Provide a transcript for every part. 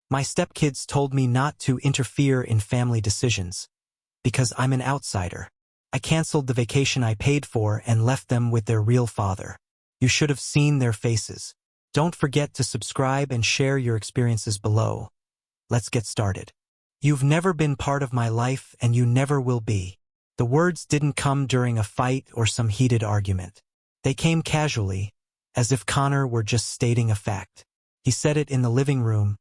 My stepkids told me not to interfere in family decisions, because I'm an outsider. I canceled the vacation I paid for and left them with their real father. You should have seen their faces. Don't forget to subscribe and share your experiences below. Let's get started. You've never been part of my life and you never will be. The words didn't come during a fight or some heated argument. They came casually, as if Connor were just stating a fact. He said it in the living room,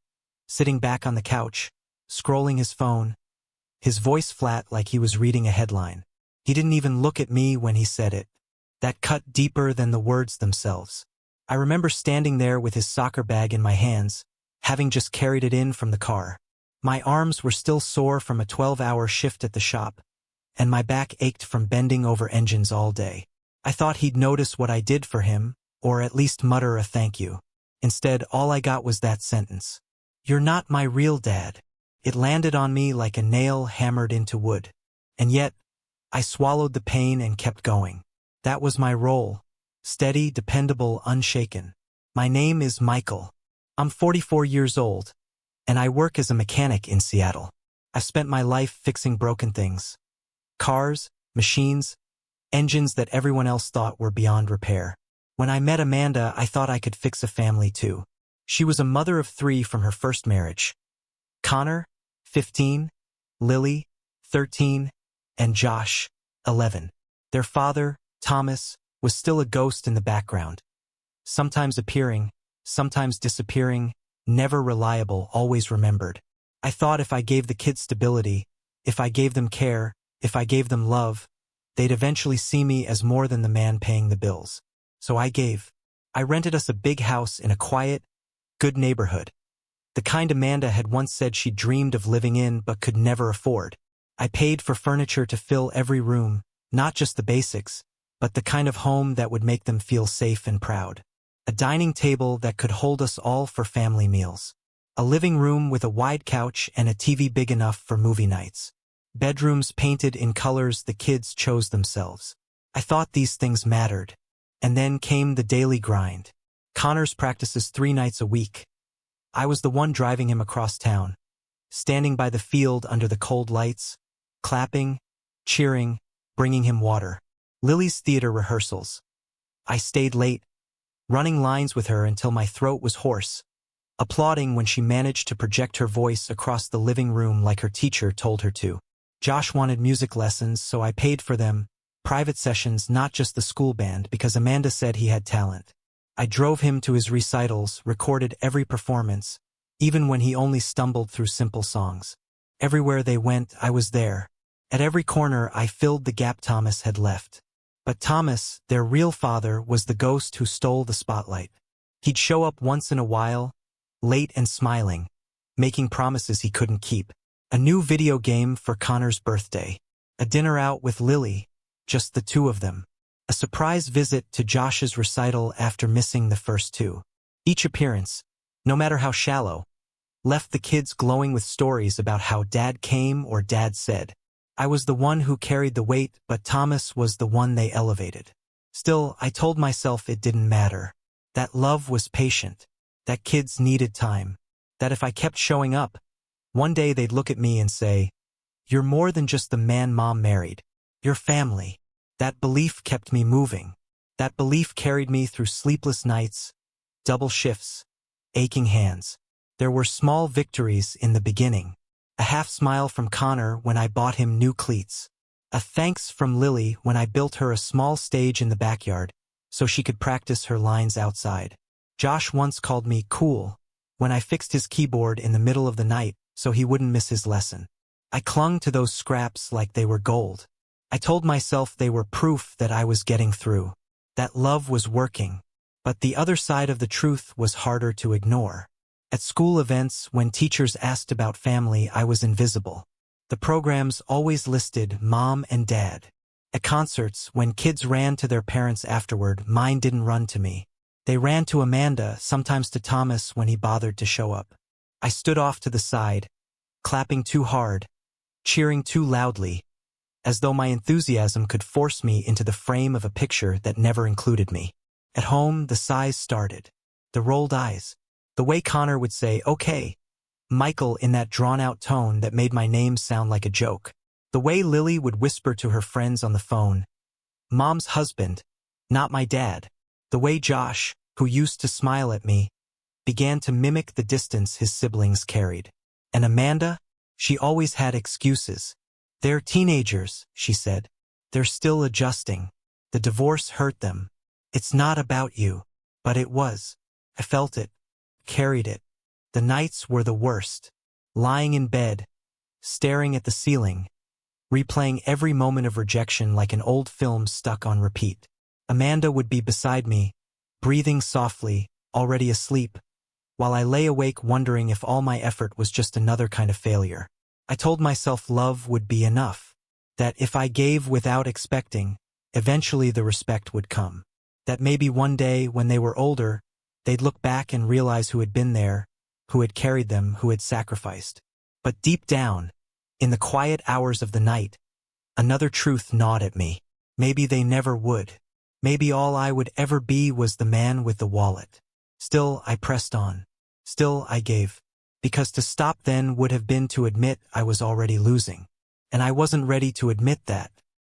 sitting back on the couch, scrolling his phone, his voice flat like he was reading a headline. He didn't even look at me when he said it. That cut deeper than the words themselves. I remember standing there with his soccer bag in my hands, having just carried it in from the car. My arms were still sore from a 12-hour shift at the shop, and my back ached from bending over engines all day. I thought he'd notice what I did for him, or at least mutter a thank you. Instead, all I got was that sentence. "You're not my real dad." It landed on me like a nail hammered into wood. And yet, I swallowed the pain and kept going. That was my role. Steady, dependable, unshaken. My name is Michael. I'm 44 years old, and I work as a mechanic in Seattle. I've spent my life fixing broken things. Cars, machines, engines that everyone else thought were beyond repair. When I met Amanda, I thought I could fix a family too. She was a mother of 3 from her first marriage. Connor, 15, Lily, 13, and Josh, 11. Their father, Thomas, was still a ghost in the background. Sometimes appearing, sometimes disappearing, never reliable, always remembered. I thought if I gave the kids stability, if I gave them care, if I gave them love, they'd eventually see me as more than the man paying the bills. So I gave. I rented us a big house in a quiet, good neighborhood. The kind Amanda had once said she dreamed of living in but could never afford. I paid for furniture to fill every room, not just the basics, but the kind of home that would make them feel safe and proud. A dining table that could hold us all for family meals. A living room with a wide couch and a TV big enough for movie nights. Bedrooms painted in colors the kids chose themselves. I thought these things mattered. And then came the daily grind. Connor's practices 3 nights a week. I was the one driving him across town, standing by the field under the cold lights, clapping, cheering, bringing him water. Lily's theater rehearsals. I stayed late, running lines with her until my throat was hoarse, applauding when she managed to project her voice across the living room like her teacher told her to. Josh wanted music lessons, so I paid for them, private sessions, not just the school band, because Amanda said he had talent. I drove him to his recitals, recorded every performance, even when he only stumbled through simple songs. Everywhere they went, I was there. At every corner, I filled the gap Thomas had left. But Thomas, their real father, was the ghost who stole the spotlight. He'd show up once in a while, late and smiling, making promises he couldn't keep. A new video game for Connor's birthday. A dinner out with Lily, just the 2 of them. A surprise visit to Josh's recital after missing the first 2. Each appearance, no matter how shallow, left the kids glowing with stories about how Dad came or Dad said. I was the one who carried the weight, but Thomas was the one they elevated. Still, I told myself it didn't matter. That love was patient. That kids needed time. That if I kept showing up, one day they'd look at me and say, "You're more than just the man Mom married. You're family." That belief kept me moving. That belief carried me through sleepless nights, double shifts, aching hands. There were small victories in the beginning. A half smile from Connor when I bought him new cleats. A thanks from Lily when I built her a small stage in the backyard so she could practice her lines outside. Josh once called me cool when I fixed his keyboard in the middle of the night so he wouldn't miss his lesson. I clung to those scraps like they were gold. I told myself they were proof that I was getting through, that love was working. But the other side of the truth was harder to ignore. At school events, when teachers asked about family, I was invisible. The programs always listed Mom and Dad. At concerts, when kids ran to their parents afterward, mine didn't run to me. They ran to Amanda, sometimes to Thomas when he bothered to show up. I stood off to the side, clapping too hard, cheering too loudly, as though my enthusiasm could force me into the frame of a picture that never included me. At home, the sighs started, the rolled eyes, the way Connor would say, "Okay," Michael in that drawn-out tone that made my name sound like a joke. The way Lily would whisper to her friends on the phone, "Mom's husband, not my dad." The way Josh, who used to smile at me, began to mimic the distance his siblings carried. And Amanda? She always had excuses. "They're teenagers," she said. "They're still adjusting. The divorce hurt them. It's not about you." But it was. I felt it, carried it. The nights were the worst. Lying in bed, staring at the ceiling, replaying every moment of rejection like an old film stuck on repeat. Amanda would be beside me, breathing softly, already asleep, while I lay awake wondering if all my effort was just another kind of failure. I told myself love would be enough, that if I gave without expecting, eventually the respect would come. That maybe one day, when they were older, they'd look back and realize who had been there, who had carried them, who had sacrificed. But deep down, in the quiet hours of the night, another truth gnawed at me. Maybe they never would. Maybe all I would ever be was the man with the wallet. Still, I pressed on. Still, I gave. Because to stop then would have been to admit I was already losing. And I wasn't ready to admit that.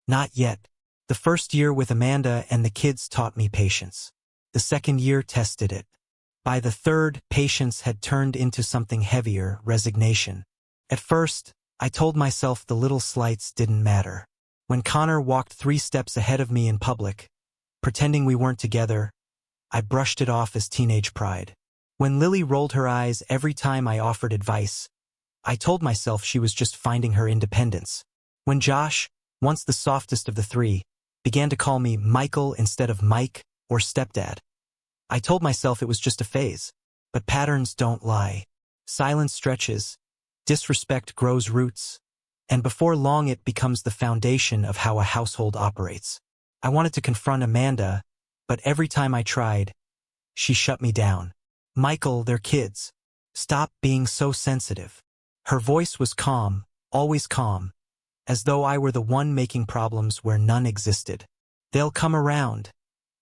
Not yet. The first year with Amanda and the kids taught me patience. The second year tested it. By the third, patience had turned into something heavier, resignation. At first, I told myself the little slights didn't matter. When Connor walked 3 steps ahead of me in public, pretending we weren't together, I brushed it off as teenage pride. When Lily rolled her eyes every time I offered advice, I told myself she was just finding her independence. When Josh, once the softest of the 3, began to call me Michael instead of Mike or stepdad, I told myself it was just a phase. But patterns don't lie. Silence stretches, disrespect grows roots, and before long it becomes the foundation of how a household operates. I wanted to confront Amanda, but every time I tried, she shut me down. "Michael, they're kids. Stop being so sensitive." Her voice was calm, always calm, as though I were the one making problems where none existed. "They'll come around,"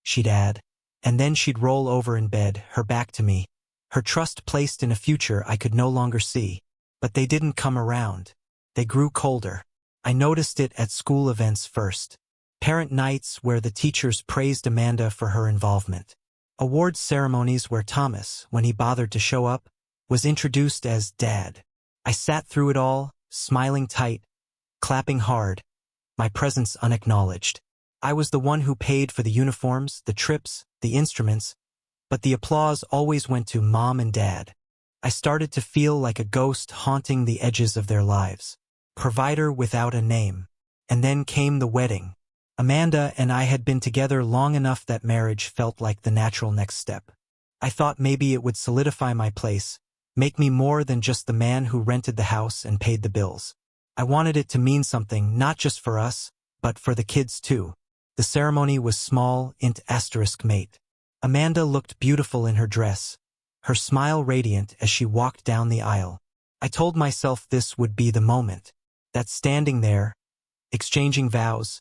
she'd add, and then she'd roll over in bed, her back to me, her trust placed in a future I could no longer see. But they didn't come around. They grew colder. I noticed it at school events first. Parent nights where the teachers praised Amanda for her involvement. Awards ceremonies where Thomas, when he bothered to show up, was introduced as Dad. I sat through it all, smiling tight, clapping hard, my presence unacknowledged. I was the one who paid for the uniforms, the trips, the instruments, but the applause always went to Mom and Dad. I started to feel like a ghost haunting the edges of their lives. Provider without a name. And then came the wedding. Amanda and I had been together long enough that marriage felt like the natural next step. I thought maybe it would solidify my place, make me more than just the man who rented the house and paid the bills. I wanted it to mean something not just for us, but for the kids too. The ceremony was small, int asterisk mate. Amanda looked beautiful in her dress, her smile radiant as she walked down the aisle. I told myself this would be the moment, that standing there, exchanging vows,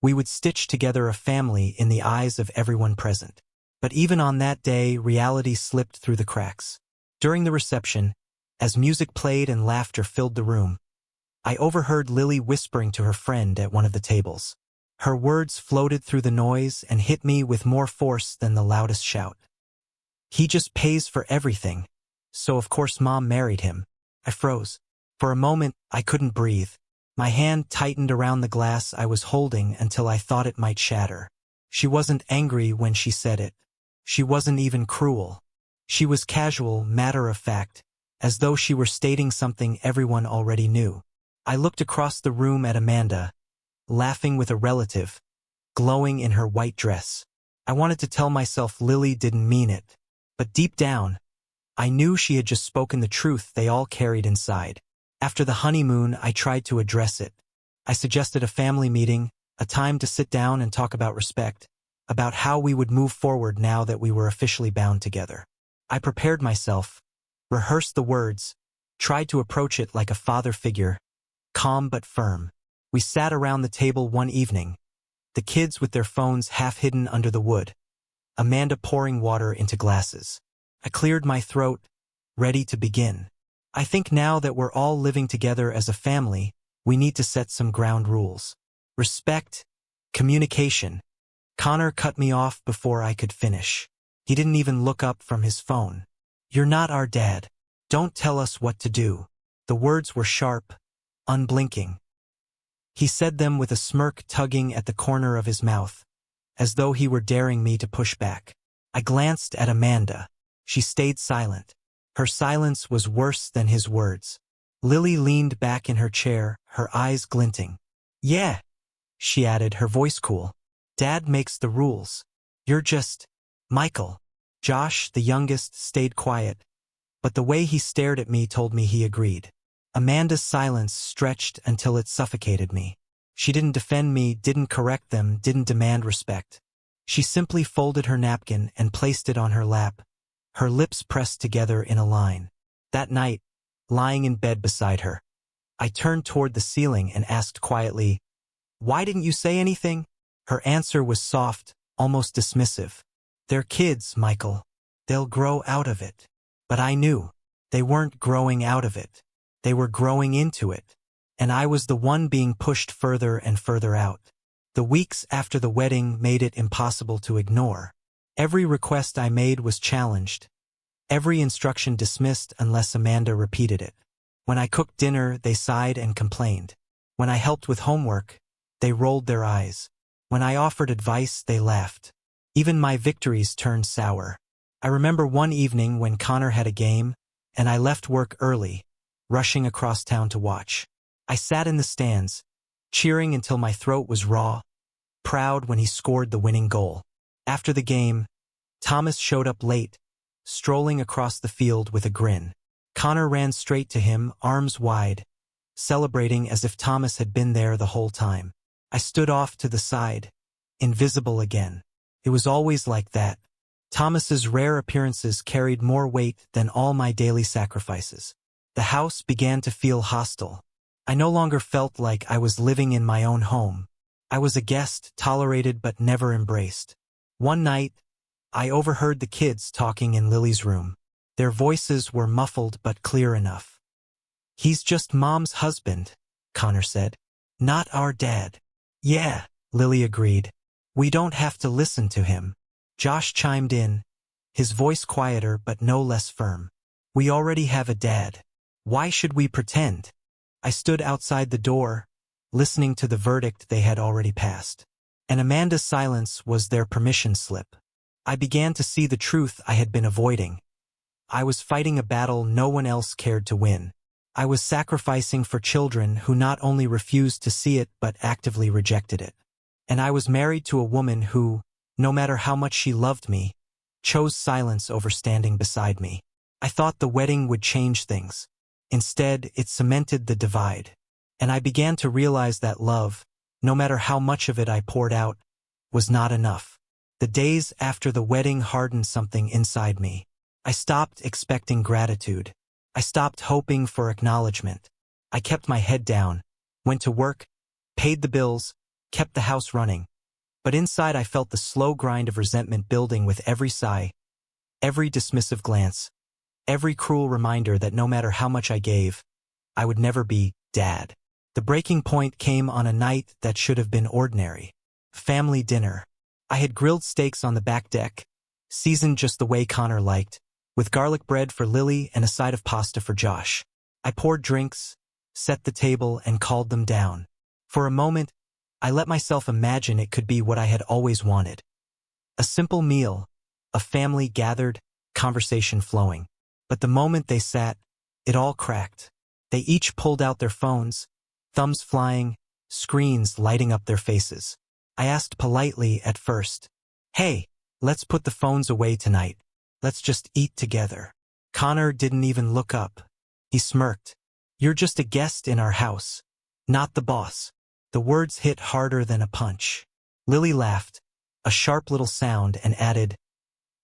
we would stitch together a family in the eyes of everyone present. But even on that day, reality slipped through the cracks. During the reception, as music played and laughter filled the room, I overheard Lily whispering to her friend at one of the tables. Her words floated through the noise and hit me with more force than the loudest shout. "He just pays for everything. So of course Mom married him." I froze. For a moment, I couldn't breathe. My hand tightened around the glass I was holding until I thought it might shatter. She wasn't angry when she said it. She wasn't even cruel. She was casual, matter-of-fact, as though she were stating something everyone already knew. I looked across the room at Amanda, laughing with a relative, glowing in her white dress. I wanted to tell myself Lily didn't mean it. But deep down, I knew she had just spoken the truth they all carried inside. After the honeymoon, I tried to address it. I suggested a family meeting, a time to sit down and talk about respect, about how we would move forward now that we were officially bound together. I prepared myself, rehearsed the words, tried to approach it like a father figure, calm but firm. We sat around the table one evening, the kids with their phones half hidden under the wood, Amanda pouring water into glasses. I cleared my throat, ready to begin. I think now that we're all living together as a family, we need to set some ground rules. Respect, communication. Connor cut me off before I could finish. He didn't even look up from his phone. You're not our dad. Don't tell us what to do. The words were sharp, unblinking. He said them with a smirk tugging at the corner of his mouth, as though he were daring me to push back. I glanced at Amanda. She stayed silent. Her silence was worse than his words. Lily leaned back in her chair, her eyes glinting. Yeah, she added, her voice cool. Dad makes the rules. You're just... Michael. Josh, the youngest, stayed quiet, but the way he stared at me told me he agreed. Amanda's silence stretched until it suffocated me. She didn't defend me, didn't correct them, didn't demand respect. She simply folded her napkin and placed it on her lap, her lips pressed together in a line. That night, lying in bed beside her, I turned toward the ceiling and asked quietly, "Why didn't you say anything?" Her answer was soft, almost dismissive. "They're kids, Michael. They'll grow out of it." But I knew. They weren't growing out of it. They were growing into it. And I was the one being pushed further and further out. The weeks after the wedding made it impossible to ignore. Every request I made was challenged. Every instruction dismissed unless Amanda repeated it. When I cooked dinner, they sighed and complained. When I helped with homework, they rolled their eyes. When I offered advice, they laughed. Even my victories turned sour. I remember one evening when Connor had a game, and I left work early, rushing across town to watch. I sat in the stands, cheering until my throat was raw, proud when he scored the winning goal. After the game, Thomas showed up late, strolling across the field with a grin. Connor ran straight to him, arms wide, celebrating as if Thomas had been there the whole time. I stood off to the side, invisible again. It was always like that. Thomas's rare appearances carried more weight than all my daily sacrifices. The house began to feel hostile. I no longer felt like I was living in my own home. I was a guest, tolerated but never embraced. One night, I overheard the kids talking in Lily's room. Their voices were muffled but clear enough. "He's just Mom's husband," Connor said. "Not our dad." "Yeah," Lily agreed. "We don't have to listen to him." Josh chimed in, his voice quieter but no less firm. "We already have a dad. Why should we pretend?" I stood outside the door, listening to the verdict they had already passed. And Amanda's silence was their permission slip. I began to see the truth I had been avoiding. I was fighting a battle no one else cared to win. I was sacrificing for children who not only refused to see it but actively rejected it. And I was married to a woman who, no matter how much she loved me, chose silence over standing beside me. I thought the wedding would change things. Instead, it cemented the divide. And I began to realize that love, no matter how much of it I poured out, was not enough. The days after the wedding hardened something inside me. I stopped expecting gratitude. I stopped hoping for acknowledgement. I kept my head down, went to work, paid the bills, kept the house running. But inside I felt the slow grind of resentment building with every sigh, every dismissive glance, every cruel reminder that no matter how much I gave, I would never be Dad. The breaking point came on a night that should have been ordinary. Family dinner. I had grilled steaks on the back deck, seasoned just the way Connor liked, with garlic bread for Lily and a side of pasta for Josh. I poured drinks, set the table, and called them down. For a moment, I let myself imagine it could be what I had always wanted. A simple meal, a family gathered, conversation flowing. But the moment they sat, it all cracked. They each pulled out their phones, thumbs flying, screens lighting up their faces. I asked politely at first, "Hey, let's put the phones away tonight. Let's just eat together." Connor didn't even look up. He smirked. "You're just a guest in our house, not the boss." The words hit harder than a punch. Lily laughed, a sharp little sound, and added,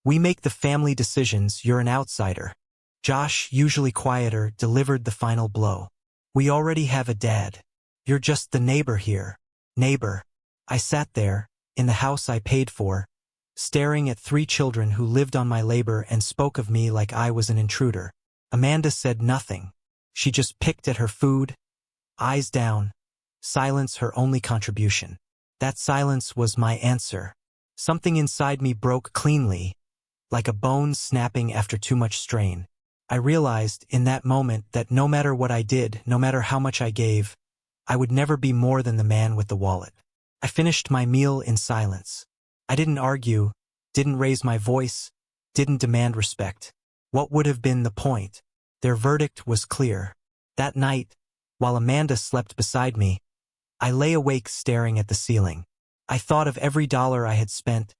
"We make the family decisions, you're an outsider." Josh, usually quieter, delivered the final blow. "We already have a dad. You're just the neighbor here." Neighbor. I sat there, in the house I paid for, staring at 3 children who lived on my labor and spoke of me like I was an intruder. Amanda said nothing. She just picked at her food, eyes down, silence her only contribution. That silence was my answer. Something inside me broke cleanly, like a bone snapping after too much strain. I realized in that moment that no matter what I did, no matter how much I gave, I would never be more than the man with the wallet. I finished my meal in silence. I didn't argue, didn't raise my voice, didn't demand respect. What would have been the point? Their verdict was clear. That night, while Amanda slept beside me, I lay awake staring at the ceiling. I thought of every dollar I had spent,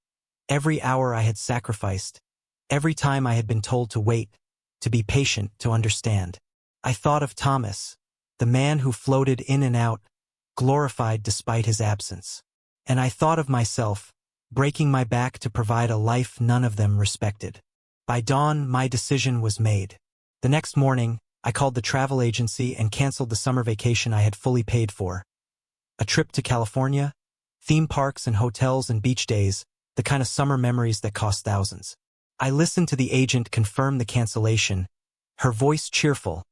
every hour I had sacrificed, every time I had been told to wait, to be patient, to understand. I thought of Thomas, the man who floated in and out, glorified despite his absence. And I thought of myself, breaking my back to provide a life none of them respected. By dawn, my decision was made. The next morning, I called the travel agency and canceled the summer vacation I had fully paid for. A trip to California, theme parks and hotels and beach days, the kind of summer memories that cost thousands. I listened to the agent confirm the cancellation, her voice cheerful,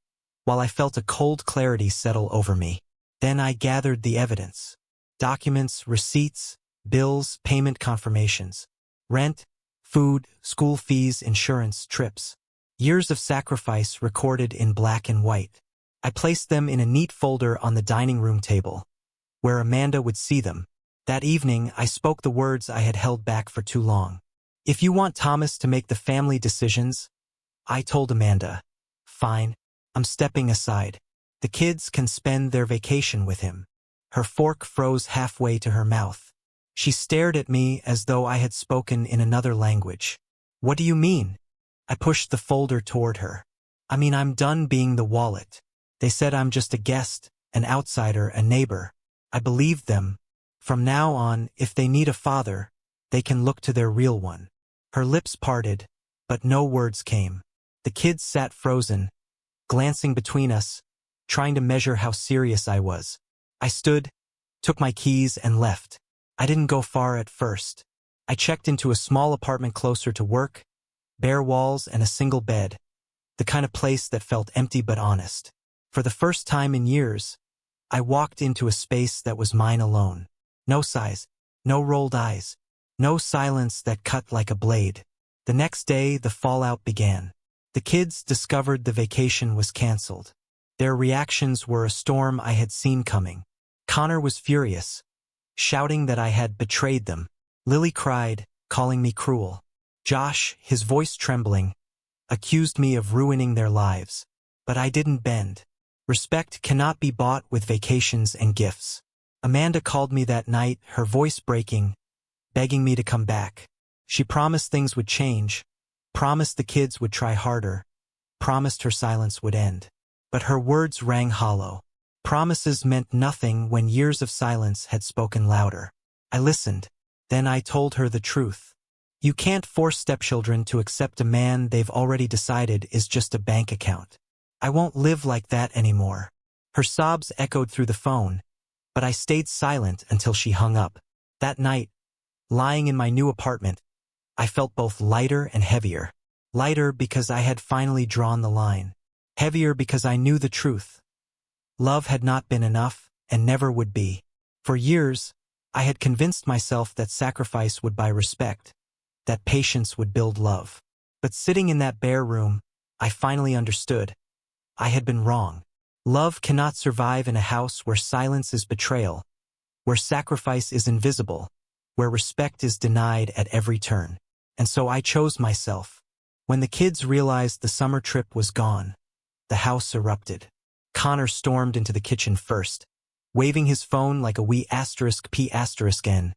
while I felt a cold clarity settle over me. Then I gathered the evidence. Documents, receipts, bills, payment confirmations. Rent, food, school fees, insurance, trips. Years of sacrifice recorded in black and white. I placed them in a neat folder on the dining room table, where Amanda would see them. That evening, I spoke the words I had held back for too long. If you want Thomas to make the family decisions, I told Amanda, fine, I'm stepping aside. The kids can spend their vacation with him. Her fork froze halfway to her mouth. She stared at me as though I had spoken in another language. What do you mean? I pushed the folder toward her. I mean, I'm done being the wallet. They said I'm just a guest, an outsider, a neighbor. I believed them. From now on, if they need a father, they can look to their real one. Her lips parted, but no words came. The kids sat frozen, glancing between us, trying to measure how serious I was. I stood, took my keys, and left. I didn't go far at first. I checked into a small apartment closer to work, bare walls and a single bed, the kind of place that felt empty but honest. For the first time in years, I walked into a space that was mine alone. No sighs, no rolled eyes, no silence that cut like a blade. The next day, the fallout began. The kids discovered the vacation was canceled. Their reactions were a storm I had seen coming. Connor was furious, shouting that I had betrayed them. Lily cried, calling me cruel. Josh, his voice trembling, accused me of ruining their lives. But I didn't bend. Respect cannot be bought with vacations and gifts. Amanda called me that night, her voice breaking, begging me to come back. She promised things would change, promised the kids would try harder, promised her silence would end. But her words rang hollow. Promises meant nothing when years of silence had spoken louder. I listened. Then I told her the truth. You can't force stepchildren to accept a man they've already decided is just a bank account. I won't live like that anymore. Her sobs echoed through the phone, but I stayed silent until she hung up. That night, lying in my new apartment, I felt both lighter and heavier. Lighter because I had finally drawn the line. Heavier because I knew the truth. Love had not been enough, and never would be. For years, I had convinced myself that sacrifice would buy respect, that patience would build love. But sitting in that bare room, I finally understood. I had been wrong. Love cannot survive in a house where silence is betrayal, where sacrifice is invisible, where respect is denied at every turn. And so I chose myself. When the kids realized the summer trip was gone, the house erupted. Connor stormed into the kitchen first, waving his phone like a wee *P***N.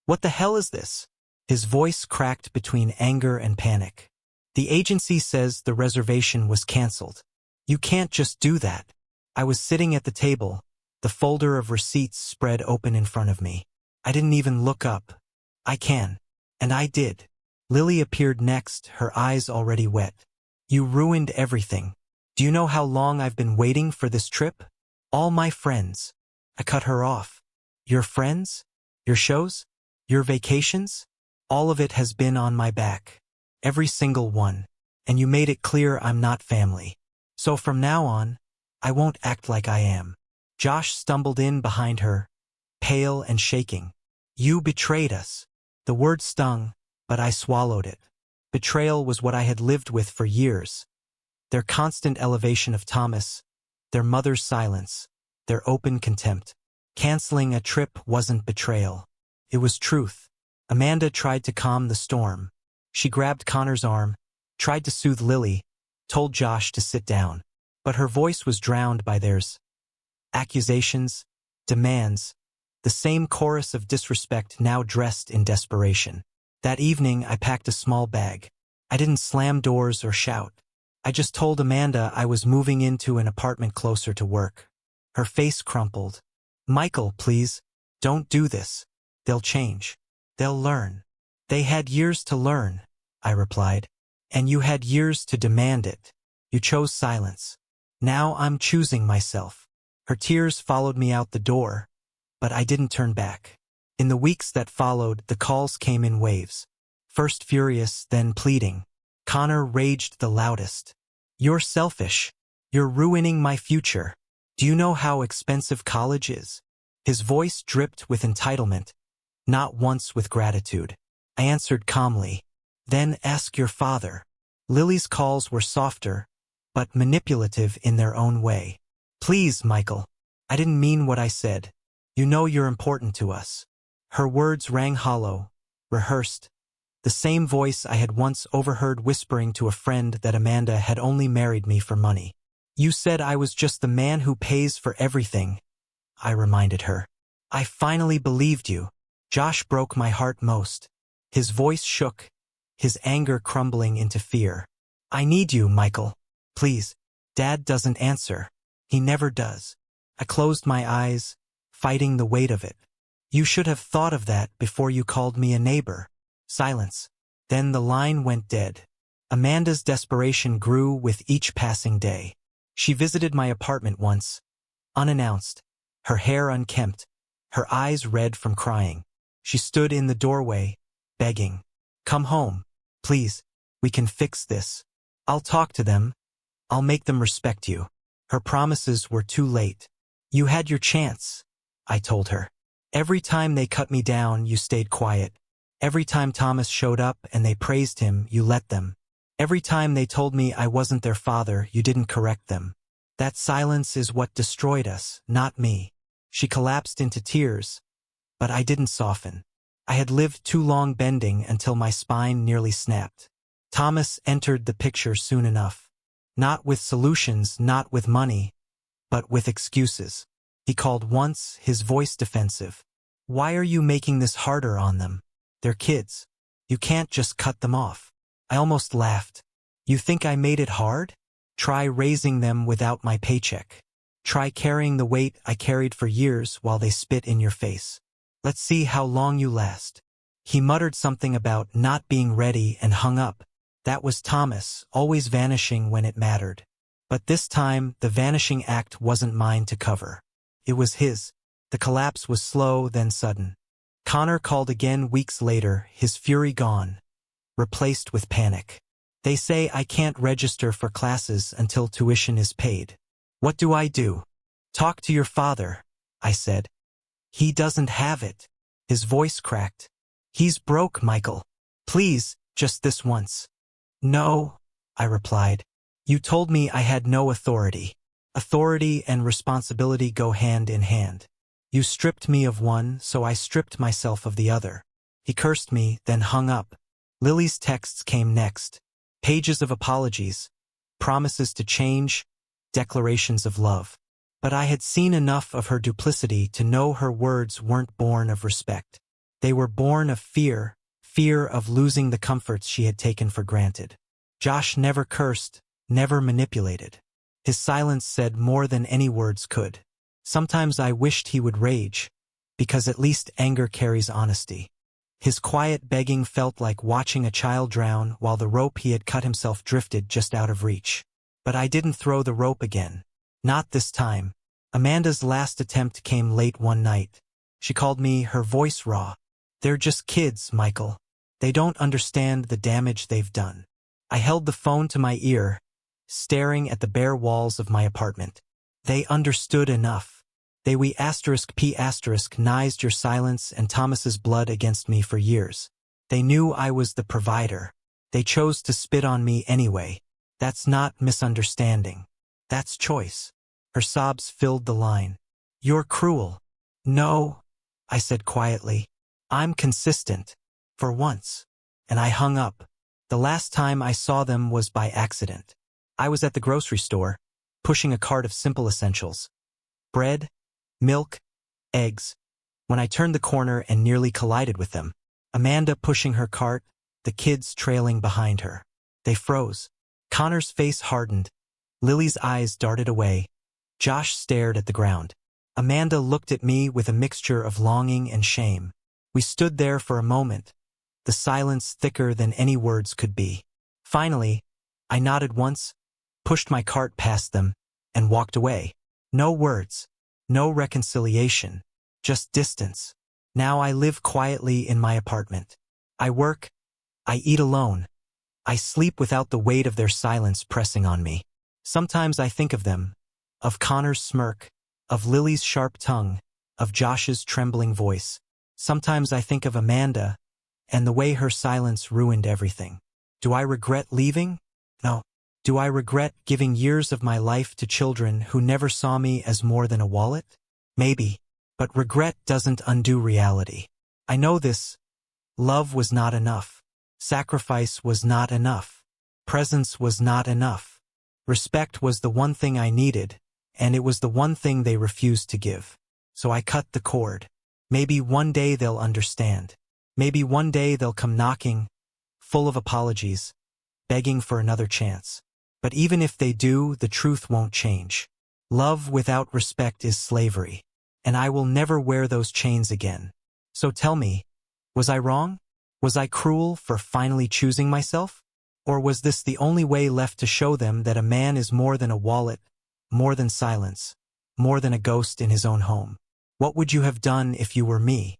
What the hell is this? His voice cracked between anger and panic. The agency says the reservation was canceled. You can't just do that. I was sitting at the table, the folder of receipts spread open in front of me. I didn't even look up. I can. And I did. Lily appeared next, her eyes already wet. You ruined everything. Do you know how long I've been waiting for this trip? All my friends. I cut her off. Your friends? Your shows? Your vacations? All of it has been on my back. Every single one. And you made it clear I'm not family. So from now on, I won't act like I am. Josh stumbled in behind her, pale and shaking. You betrayed us. The word stung, but I swallowed it. Betrayal was what I had lived with for years. Their constant elevation of Thomas, their mother's silence, their open contempt. Canceling a trip wasn't betrayal. It was truth. Amanda tried to calm the storm. She grabbed Connor's arm, tried to soothe Lily, told Josh to sit down. But her voice was drowned by theirs. Accusations, demands, the same chorus of disrespect now dressed in desperation. That evening, I packed a small bag. I didn't slam doors or shout. I just told Amanda I was moving into an apartment closer to work. Her face crumpled. Michael, please, don't do this. They'll change. They'll learn. They had years to learn, I replied. And you had years to demand it. You chose silence. Now I'm choosing myself. Her tears followed me out the door, but I didn't turn back. In the weeks that followed, the calls came in waves. First furious, then pleading. Connor raged the loudest. You're selfish. You're ruining my future. Do you know how expensive college is? His voice dripped with entitlement, not once with gratitude. I answered calmly. Then ask your father. Lily's calls were softer, but manipulative in their own way. Please, Michael. I didn't mean what I said. You know you're important to us. Her words rang hollow, rehearsed. The same voice I had once overheard whispering to a friend that Amanda had only married me for money. You said I was just the man who pays for everything, I reminded her. I finally believed you. Josh broke my heart most. His voice shook, his anger crumbling into fear. I need you, Michael. Please. Dad doesn't answer. He never does. I closed my eyes, fighting the weight of it. You should have thought of that before you called me a neighbor. Silence. Then the line went dead. Amanda's desperation grew with each passing day. She visited my apartment once, unannounced, her hair unkempt, her eyes red from crying. She stood in the doorway, begging. Come home, please. We can fix this. I'll talk to them. I'll make them respect you. Her promises were too late. You had your chance, I told her. Every time they cut me down, you stayed quiet. Every time Thomas showed up and they praised him, you let them. Every time they told me I wasn't their father, you didn't correct them. That silence is what destroyed us, not me. She collapsed into tears, but I didn't soften. I had lived too long bending until my spine nearly snapped. Thomas entered the picture soon enough. Not with solutions, not with money, but with excuses. He called once, his voice defensive. Why are you making this harder on them? They're kids. You can't just cut them off. I almost laughed. You think I made it hard? Try raising them without my paycheck. Try carrying the weight I carried for years while they spit in your face. Let's see how long you last. He muttered something about not being ready and hung up. That was Thomas, always vanishing when it mattered. But this time, the vanishing act wasn't mine to cover. It was his. The collapse was slow, then sudden. Connor called again weeks later, his fury gone, replaced with panic. They say I can't register for classes until tuition is paid. What do I do? Talk to your father, I said. He doesn't have it. His voice cracked. He's broke, Michael. Please, just this once. No, I replied. You told me I had no authority. Authority and responsibility go hand in hand. You stripped me of one, so I stripped myself of the other. He cursed me, then hung up. Lily's texts came next. Pages of apologies, promises to change, declarations of love. But I had seen enough of her duplicity to know her words weren't born of respect. They were born of fear, fear of losing the comforts she had taken for granted. Josh never cursed, never manipulated. His silence said more than any words could. Sometimes I wished he would rage, because at least anger carries honesty. His quiet begging felt like watching a child drown while the rope he had cut himself drifted just out of reach. But I didn't throw the rope again. Not this time. Amanda's last attempt came late one night. She called me, her voice raw. They're just kids, Michael. They don't understand the damage they've done. I held the phone to my ear, staring at the bare walls of my apartment. They understood enough. They we asterisk p asterisk nized your silence and Thomas's blood against me for years. They knew I was the provider. They chose to spit on me anyway. That's not misunderstanding. That's choice. Her sobs filled the line. You're cruel. No, I said quietly. I'm consistent. For once. And I hung up. The last time I saw them was by accident. I was at the grocery store, pushing a cart of simple essentials. Bread, milk, eggs. When I turned the corner and nearly collided with them, Amanda pushing her cart, the kids trailing behind her. They froze. Connor's face hardened. Lily's eyes darted away. Josh stared at the ground. Amanda looked at me with a mixture of longing and shame. We stood there for a moment, the silence thicker than any words could be. Finally, I nodded once, pushed my cart past them, and walked away. No words, no reconciliation, just distance. Now I live quietly in my apartment. I work, I eat alone. I sleep without the weight of their silence pressing on me. Sometimes I think of them, of Connor's smirk, of Lily's sharp tongue, of Josh's trembling voice. Sometimes I think of Amanda, and the way her silence ruined everything. Do I regret leaving? No. Do I regret giving years of my life to children who never saw me as more than a wallet? Maybe. But regret doesn't undo reality. I know this. Love was not enough. Sacrifice was not enough. Presence was not enough. Respect was the one thing I needed, and it was the one thing they refused to give. So I cut the cord. Maybe one day they'll understand. Maybe one day they'll come knocking, full of apologies, begging for another chance. But even if they do, the truth won't change. Love without respect is slavery, and I will never wear those chains again. So tell me, was I wrong? Was I cruel for finally choosing myself? Or was this the only way left to show them that a man is more than a wallet, more than silence, more than a ghost in his own home? What would you have done if you were me?